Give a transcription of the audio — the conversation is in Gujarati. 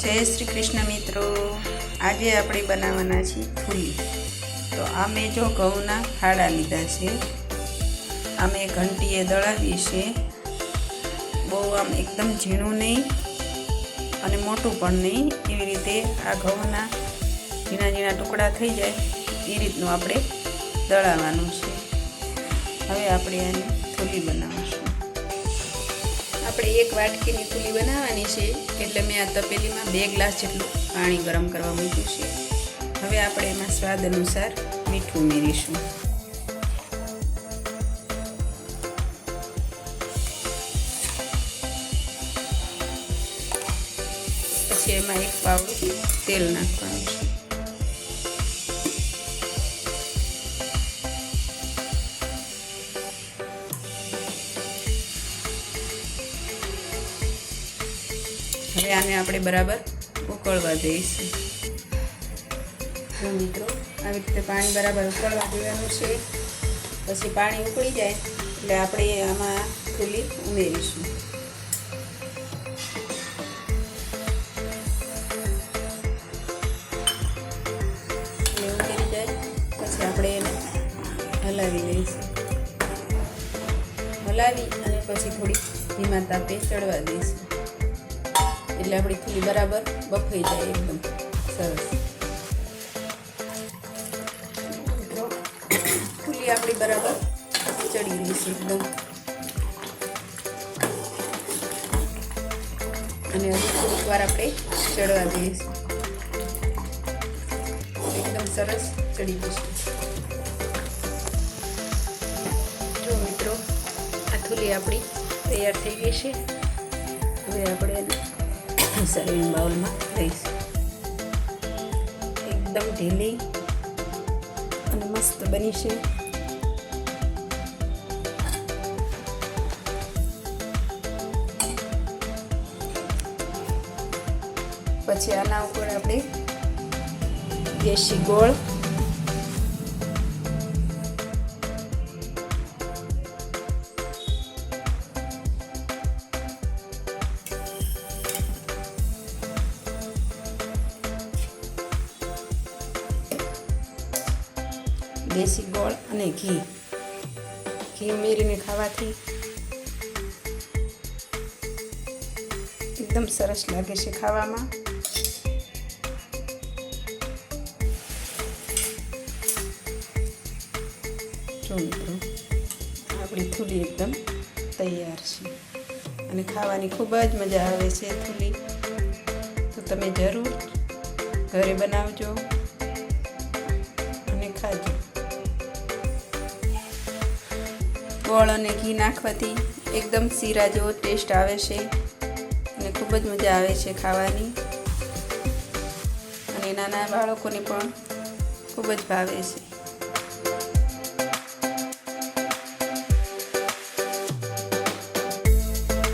जय श्री कृष्ण मित्रों। आज આપણે બનાવવાના છીએ થૂલી। તો આ મેં જો ઘઉંના ફાડા લીધા છે, આ મેં ઘંટીએ દળાવી છે। બહુ આમ એકદમ ઝીણું નહીં અને મોટું પણ નહીં, એવી રીતે આ ઘઉંના ઝીણા ઝીણા ટુકડા થઈ જાય એ રીતનું આપણે દળાવવાનું છે। હવે આપણે આની થૂલી બનાવીશું। આપણે એક વાટકીની થૂલી બનાવવાની છે, એટલે મેં આ તપેલીમાં 2 ગ્લાસ જેટલું પાણી ગરમ કરવા મૂક્યું છે। હવે આપણે એમાં સ્વાદ અનુસાર મીઠું ઉમેરીશું। પછી એમાં 1 પાવડું તેલ નાખવાનું છે। હવે આને આપણે બરાબર ઉકળવા દઈશું। તો મિત્રો, આવી રીતે પાણી બરાબર ઉકળવા દેવાનું છે। પછી પાણી ઉકળી જાય એટલે આપણે આમાં થૂલી ઉમેરીશું। એટલે ઉમેરી જાય પછી આપણે એને હલાવી લઈશું। હલાવી અને પછી થોડી ધીમા તાપે ચડવા દઈશું, એટલે આપણી થૂલી બરાબર બફાઈ જાય એકદમ સરસ। થૂલી આપણી બરાબર ચડી રહી છે એકદમ, અને હજી થોડીક વાર આપણે ચડવા દઈશું, એકદમ સરસ ચડી જશે। જો મિત્રો, આ થૂલી આપણી તૈયાર થઈ ગઈ છે। હવે આપણે એને સર્વિંગ બાઉલમાં લઈશું। એકદમ ઢીલી અને મસ્ત બની છે। પછી આના ઉપર આપણે દેશી ગોળ, દેશી ગોળ અને ઘી ઉમેરીને ખાવાથી એકદમ સરસ લાગે છે ખાવામાં। જો મિત્રો, આપણી થૂલી એકદમ તૈયાર છે અને ખાવાની ખૂબ જ મજા આવે છે થૂલી। તો તમે જરૂર ઘરે બનાવજો અને ખાજો। ગોળ અને ઘી નાખવાથી એકદમ શીરા જેવો ટેસ્ટ આવે છે અને ખૂબ જ મજા આવે છે ખાવાની, અને નાના બાળકોને પણ ખૂબ જ ભાવે છે।